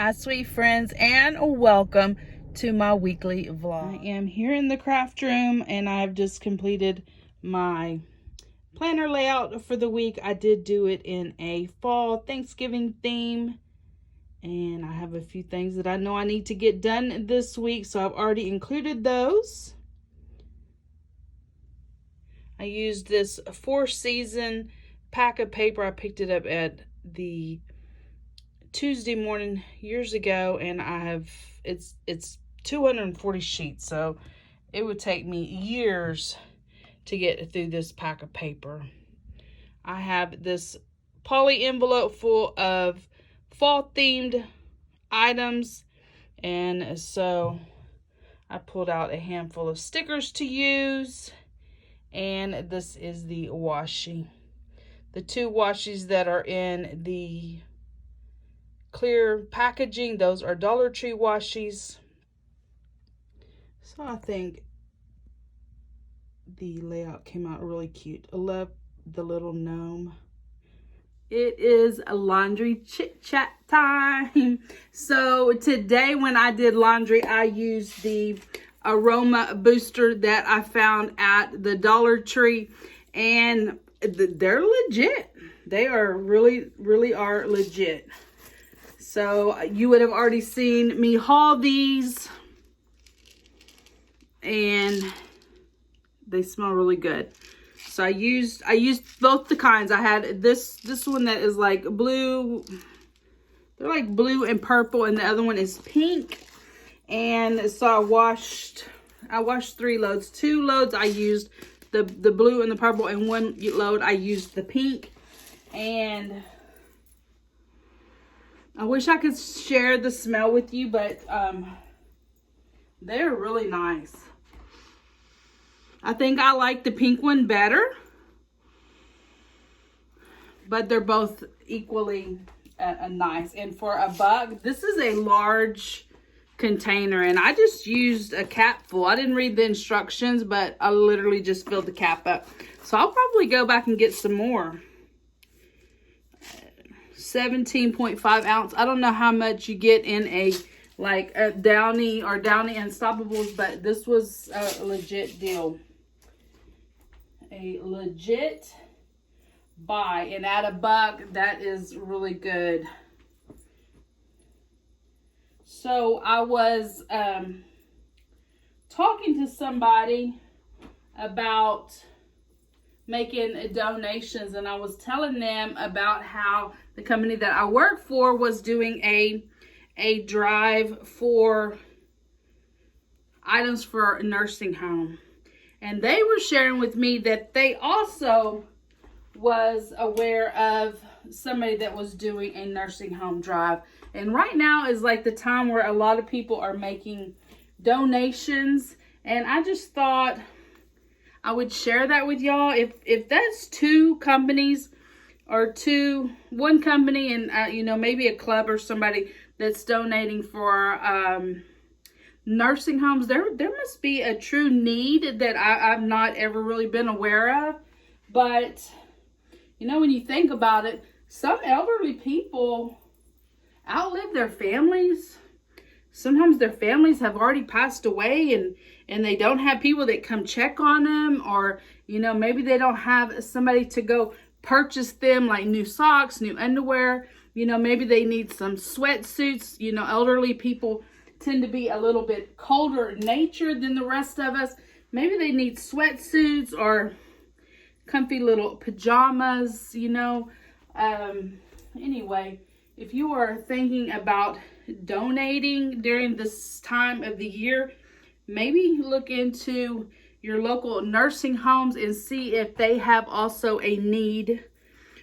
Hi sweet friends, and welcome to my weekly vlog. I am here in the craft room and I've just completed my planner layout for the week. I did do it in a fall Thanksgiving theme, and I have a few things that I know I need to get done this week, so I've already included those. I used this 4-season pack of paper. I picked it up at the Tuesday morning years ago, and it's 240 sheets, so it would take me years to get through this pack of paper. I have this poly envelope full of fall themed items, and so I pulled out a handful of stickers to use, and this is the washi. The two washies that are in the clear packaging, those are Dollar Tree washies. So I think the layout came out really cute. I love the little gnome. It is a laundry chit chat time. So today when I did laundry, I used the aroma booster that I found at the Dollar Tree, and they're legit. They are really are legit. So you would have already seen me haul these, and they smell really good. So I used both the kinds. I had this one that is like blue. They're like blue and purple, and the other one is pink. And so I washed 3 loads. 2 loads I used the blue and the purple, and 1 load I used the pink. And I wish I could share the smell with you, but they're really nice. I think I like the pink one better, but they're both equally nice. And for $1, this is a large container, and I just used a cap full. I didn't read the instructions, but I literally just filled the cap up. So I'll probably go back and get some more. 17.5 ounce. I don't know how much you get in a Downy or Downy Unstoppables, but this was a legit deal. A legit buy, and at $1, that is really good. So I was talking to somebody about making donations, and I was telling them about how the company that I work for was doing a drive for items for a nursing home. And they were sharing with me that they also was aware of somebody that was doing a nursing home drive. And right now is like the time where a lot of people are making donations. And I just thought I would share that with y'all. If that's 2 companies, or one company and maybe a club or somebody that's donating for nursing homes, there must be a true need that I've not ever really been aware of. But when you think about it, some elderly people outlive their families. Sometimes their families have already passed away, and they don't have people that come check on them, or maybe they don't have somebody to go purchase them like new socks, new underwear. Maybe they need some sweatsuits. Elderly people tend to be a little bit colder natured than the rest of us. Maybe they need sweatsuits or comfy little pajamas. Anyway, if you are thinking about donating during this time of the year, maybe look into your local nursing homes and see if they have also a need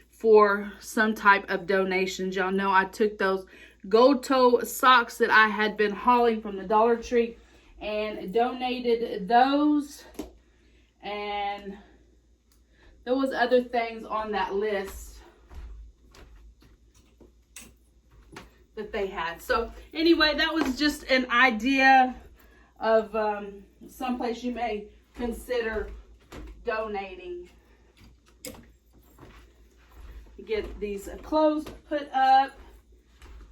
for some type of donations. Y'all know I took those gold toe socks that I had been hauling from the Dollar Tree and donated those, and there was other things on that list that they had. So anyway, that was just an idea of someplace you may consider donating. Get these clothes put up.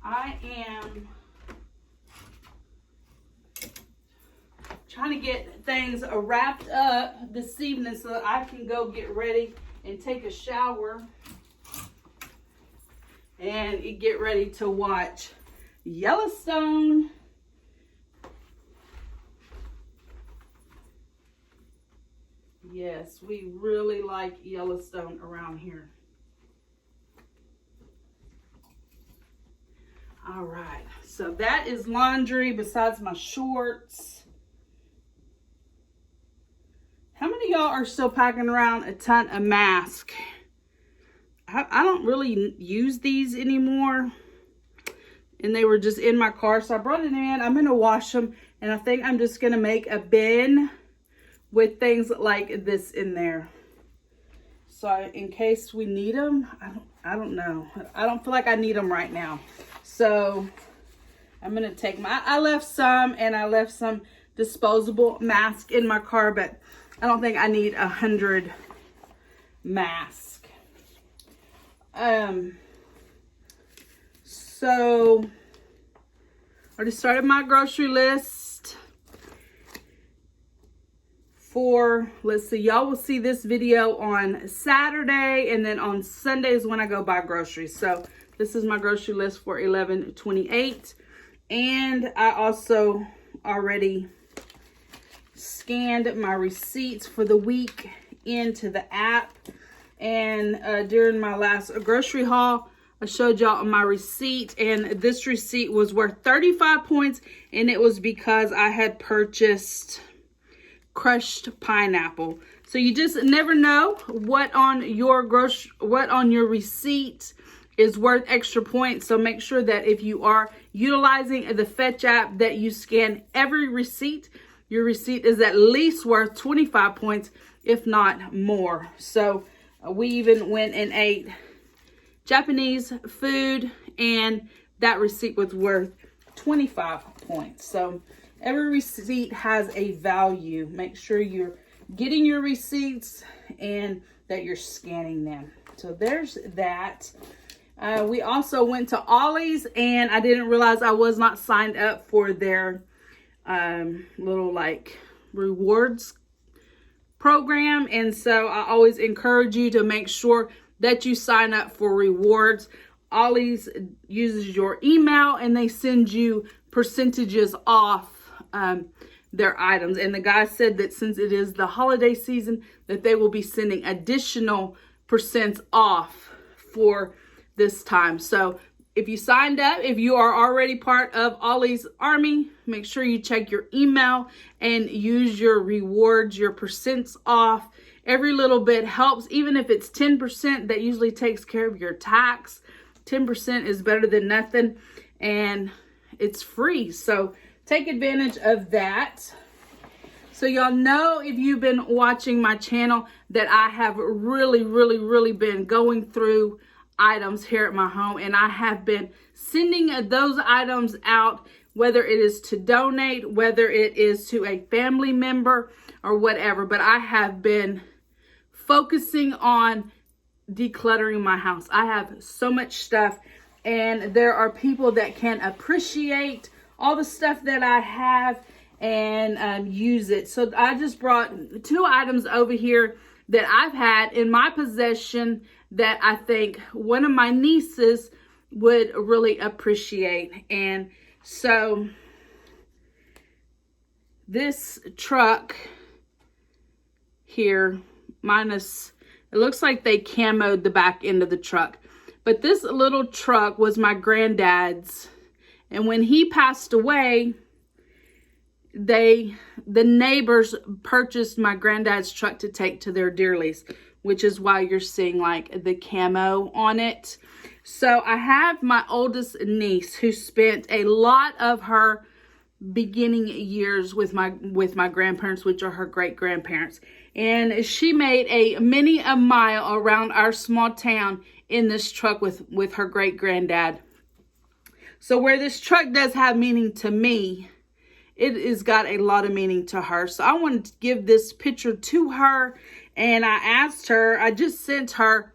I am trying to get things wrapped up this evening so that I can go get ready and take a shower and get ready to watch Yellowstone. Yes, we really like Yellowstone around here. All right, so that is laundry besides my shorts. How many of y'all are still packing around a ton of masks? I don't really use these anymore. And they were just in my car, so I brought it in. I'm going to wash them, and I think I'm just going to make a bin with things like this in there. So in case we need them, I don't know. I don't feel like I need them right now. So I'm going to take I left some, and I left some disposable masks in my car, but I don't think I need 100 masks. So I already started my grocery list for, let's see, y'all will see this video on Saturday, and then on Sundays when I go buy groceries. So this is my grocery list for 11/28, and I also already scanned my receipts for the week into the app. And during my last grocery haul, I showed y'all my receipt, and this receipt was worth 35 points, and it was because I had purchased crushed pineapple. So you just never know what on your receipt is worth extra points. So make sure that if you are utilizing the Fetch app, that you scan every receipt. Your receipt is at least worth 25 points, if not more. So we even went and ate Japanese food, and that receipt was worth 25 points. So every receipt has a value. Make sure you're getting your receipts and that you're scanning them. So there's that. We also went to Ollie's, and I didn't realize I was not signed up for their little like rewards program. And so I always encourage you to make sure that you sign up for rewards. Ollie's uses your email, and they send you percentages off their items. And the guy said that since it is the holiday season, that they will be sending additional percents off for this time. So if you signed up, if you are already part of Ollie's Army, make sure you check your email and use your rewards, your percents off. Every little bit helps. Even if it's 10%, that usually takes care of your tax. 10% is better than nothing, and it's free. So take advantage of that. So y'all know, if you've been watching my channel, that I have really been going through items here at my home, and I have been sending those items out, whether it is to donate, whether it is to a family member or whatever. But I have been focusing on decluttering my house. I have so much stuff, and there are people that can appreciate all the stuff that I have and use it. So I just brought 2 items over here that I've had in my possession that I think one of my nieces would really appreciate. And so this truck here, minus, it looks like they camoed the back end of the truck, but this little truck was my granddad's, and when he passed away, the neighbors purchased my granddad's truck to take to their dearlies, which is why you're seeing like the camo on it. So I have my oldest niece who spent a lot of her beginning years with my grandparents, which are her great grandparents, and she made many a mile around our small town in this truck with her great granddad. So where this truck does have meaning to me, it has got a lot of meaning to her. So I wanted to give this picture to her, and I asked her, I just sent her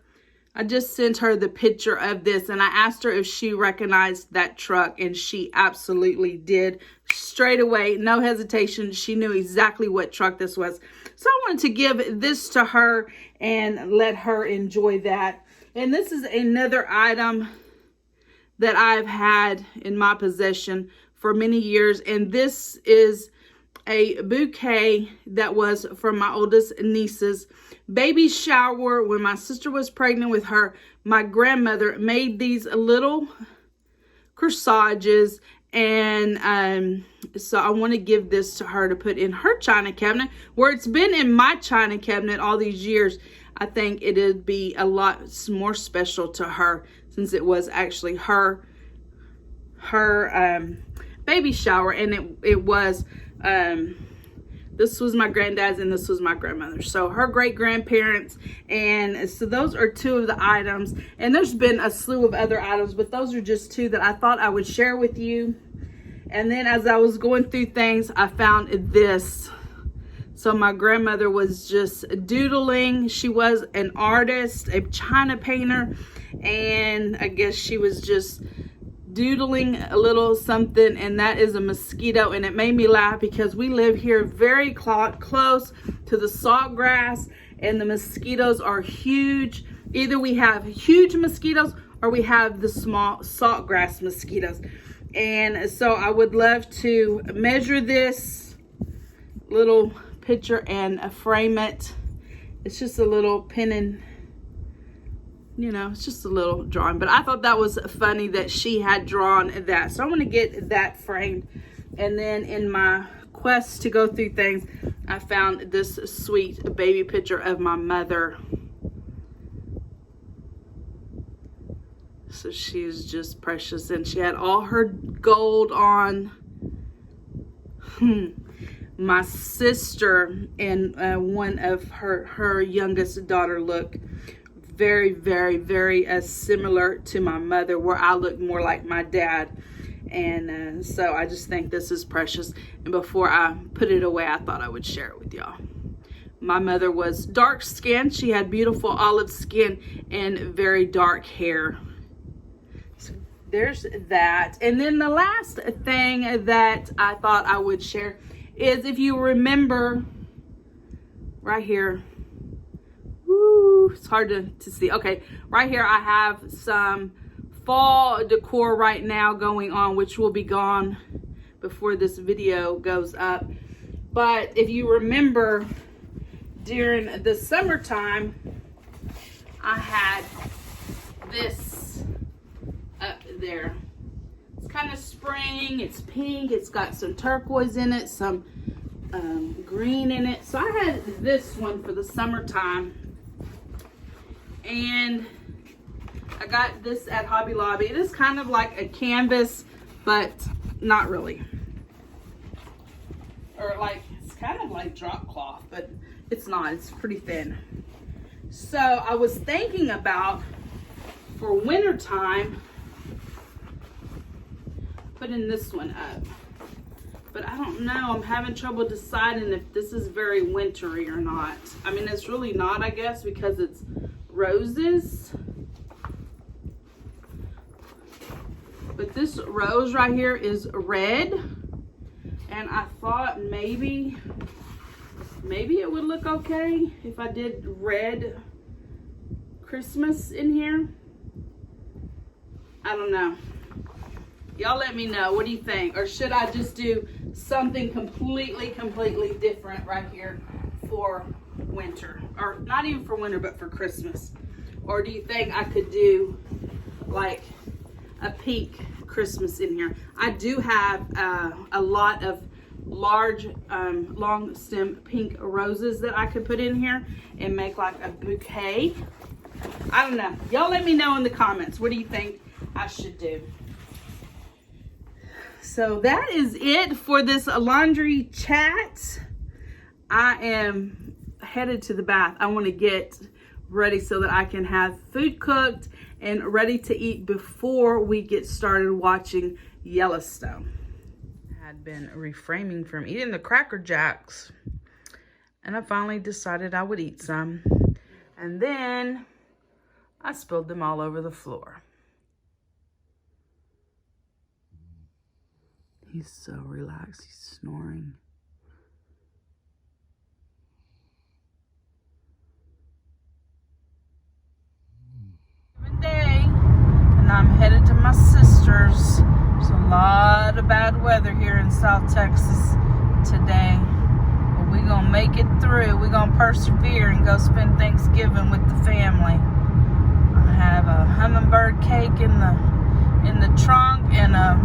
I just sent her the picture of this, and I asked her if she recognized that truck, and she absolutely did. Straight away, no hesitation. She knew exactly what truck this was. So I wanted to give this to her and let her enjoy that. And this is another item that I've had in my possession for many years. And this is a bouquet that was from my oldest niece's baby shower. When my sister was pregnant with her, my grandmother made these little corsages, and so I want to give this to her to put in her china cabinet, where it's been in my china cabinet all these years. I think it'd be a lot more special to her, since it was actually her baby shower, and it was this was my granddad's and this was my grandmother's, so her great grandparents. And so those are two of the items, and there's been a slew of other items, but those are just two that I thought I would share with you. And then as I was going through things, I found this. So my grandmother was just doodling. She was an artist, a china painter, and I guess she was just doodling a little something, and that is a mosquito. And it made me laugh because we live here very close to the salt grass, and the mosquitoes are huge. Either we have huge mosquitoes or we have the small salt grass mosquitoes. And so I would love to measure this little picture and frame it. It's just a little pin and, you know, it's just a little drawing, but I thought that was funny that she had drawn that. So I'm going to get that framed. And then in my quest to go through things, I found this sweet baby picture of my mother. So she's just precious, and she had all her gold on. My sister and one of her youngest daughter look very, very, very similar to my mother, where I look more like my dad. And so I just think this is precious. And before I put it away, I thought I would share it with y'all. My mother was dark skinned. She had beautiful olive skin and very dark hair. So there's that. And then the last thing that I thought I would share is, if you remember right here, it's hard to see. Okay, right here I have some fall decor right now going on, which will be gone before this video goes up. But if you remember, during the summertime, I had this up there. It's kind of spring, it's pink, it's got some turquoise in it, some green in it. So I had this one for the summertime. And I got this at Hobby Lobby. It is kind of like a canvas, but not really. Or like, it's kind of like drop cloth, but it's not. It's pretty thin. So I was thinking about, for winter time, putting this one up. But I don't know. I'm having trouble deciding if this is very wintry or not. I mean, it's really not, I guess, because it's roses. But this rose right here is red, and I thought maybe it would look okay if I did red Christmas in here. I don't know. Y'all let me know. What do you think? Or should I just do something completely different right here for winter? Or not even for winter, but for Christmas? Or do you think I could do like a pink Christmas in here? I do have a lot of large long stem pink roses that I could put in here and make like a bouquet. I don't know. Y'all let me know in the comments. What do you think I should do? So that is it for this laundry chat. I am headed to the bath. I want to get ready so that I can have food cooked and ready to eat before we get started watching Yellowstone. I had been refraining from eating the Cracker Jacks, and I finally decided I would eat some. And then I spilled them all over the floor. He's so relaxed, he's snoring. Day, and I'm headed to my sister's. There's a lot of bad weather here in South Texas today, but we're gonna make it through. We're gonna persevere and go spend Thanksgiving with the family. I have a hummingbird cake in the trunk and a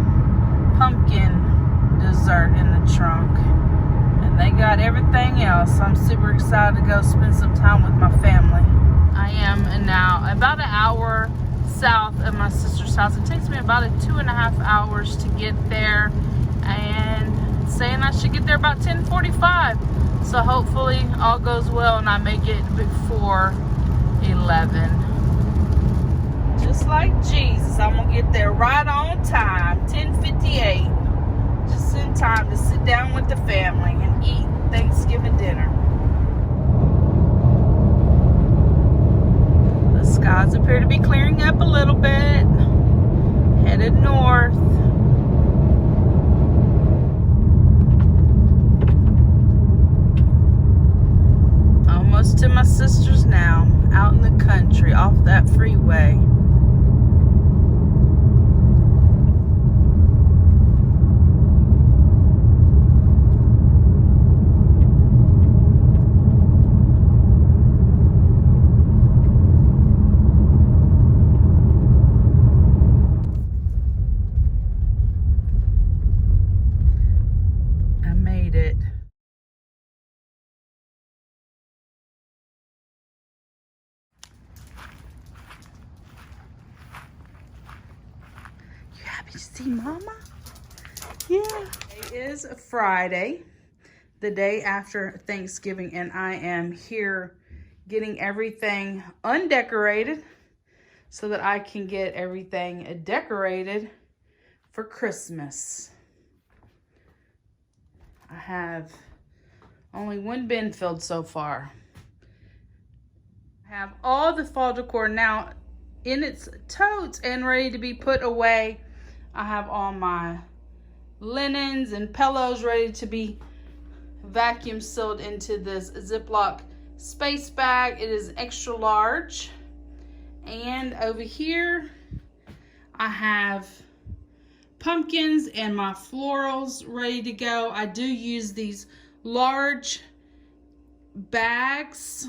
pumpkin dessert in the trunk, and they got everything else. I'm super excited to go spend some time with my family. I am now about an hour south of my sister's house. It takes me about 2.5 hours to get there, and saying I should get there about 10:45. So hopefully all goes well and I make it before 11. Just like Jesus, I'm gonna get there right on time, 10:58. Just in time to sit down with the family and eat Thanksgiving dinner. Skies appear to be clearing up a little bit. Headed north. Almost to my sister's now, out in the country, off that freeway. You see Mama? Yeah. It is Friday, the day after Thanksgiving, and I am here getting everything undecorated so that I can get everything decorated for Christmas. I have only one bin filled so far. I have all the fall decor now in its totes and ready to be put away. I have all my linens and pillows ready to be vacuum sealed into this Ziploc space bag. It is extra large. And over here, I have pumpkins and my florals ready to go. I do use these large bags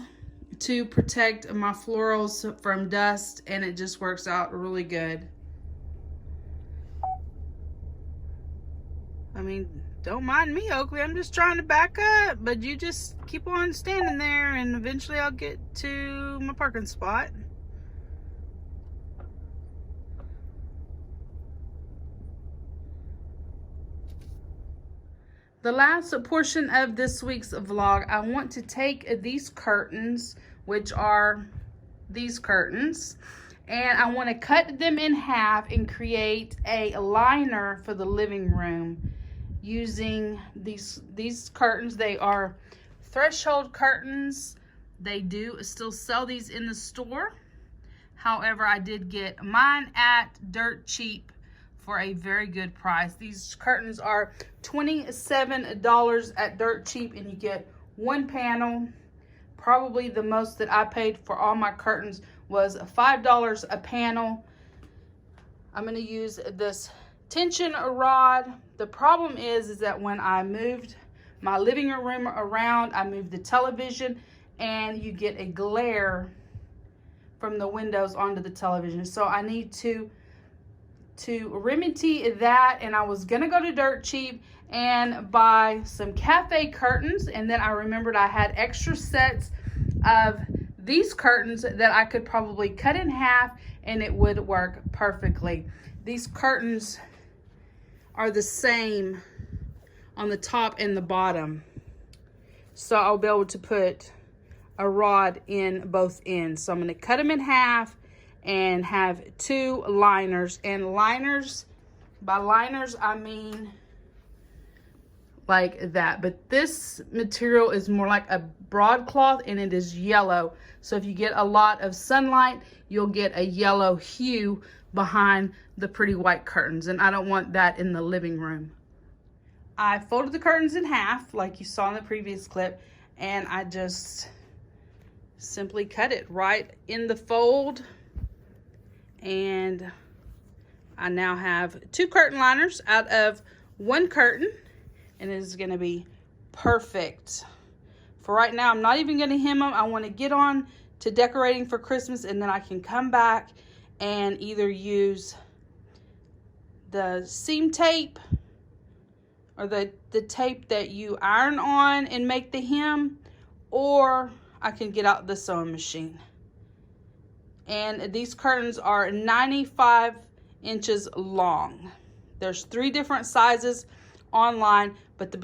to protect my florals from dust, and it just works out really good. I mean, don't mind me, Oakley. I'm just trying to back up, but you just keep on standing there, and eventually I'll get to my parking spot. The last portion of this week's vlog, I want to take these curtains, which are these curtains, and I want to cut them in half and create a liner for the living room using these curtains. They are threshold curtains. They do still sell these in the store. However, I did get mine at dirt cheap for a very good price. These curtains are $27 at dirt cheap, and you get one panel. Probably the most that I paid for all my curtains was $5 a panel. I'm going to use this tension rod. The problem is that when I moved my living room around, I moved the television, and you get a glare from the windows onto the television. So I need to remedy that, and I was gonna go to dirt cheap and buy some cafe curtains, and then I remembered I had extra sets of these curtains that I could probably cut in half and it would work perfectly. These curtains are the same on the top and the bottom, so I'll be able to put a rod in both ends. So I'm going to cut them in half and have two liners. And liners, by liners I mean like that. But this material is more like a broadcloth, and it is yellow. So if you get a lot of sunlight, you'll get a yellow hue behind the pretty white curtains, and I don't want that in the living room. I folded the curtains in half like you saw in the previous clip, and I just simply cut it right in the fold, and I now have 2 curtain liners out of 1 curtain, and it is going to be perfect. For right now, I'm not even going to hem them. I want to get on to decorating for Christmas, and then I can come back and either use the seam tape or the tape that you iron on and make the hem, or I can get out the sewing machine. And these curtains are 95 inches long. There's 3 different sizes online, but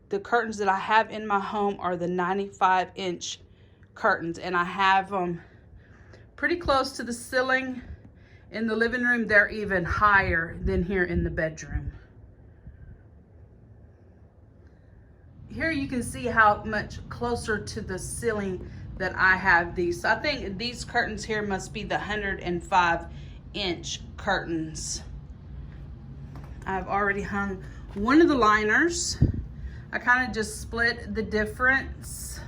the curtains that I have in my home are the 95-inch curtains, and I have them pretty close to the ceiling. In the living room, they're even higher than here in the bedroom. Here you can see how much closer to the ceiling that I have these. So I think these curtains here must be the 105-inch curtains. I've already hung one of the liners. I kind of just split the difference.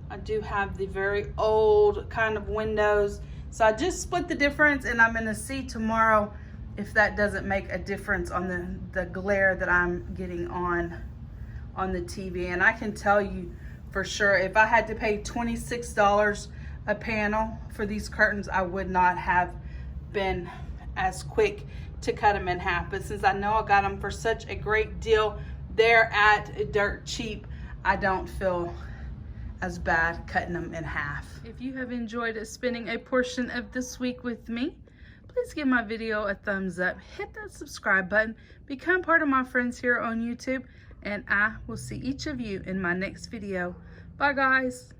I do have the very old kind of windows. So I just split the difference, and I'm gonna see tomorrow if that doesn't make a difference on the glare that I'm getting on the TV. And I can tell you for sure, if I had to pay $26 a panel for these curtains, I would not have been as quick to cut them in half. But since I know I got them for such a great deal there at Dirt Cheap, I don't feel as bad cutting them in half. If you have enjoyed spending a portion of this week with me, please give my video a thumbs up, hit that subscribe button, become part of my friends here on YouTube, and I will see each of you in my next video. Bye guys.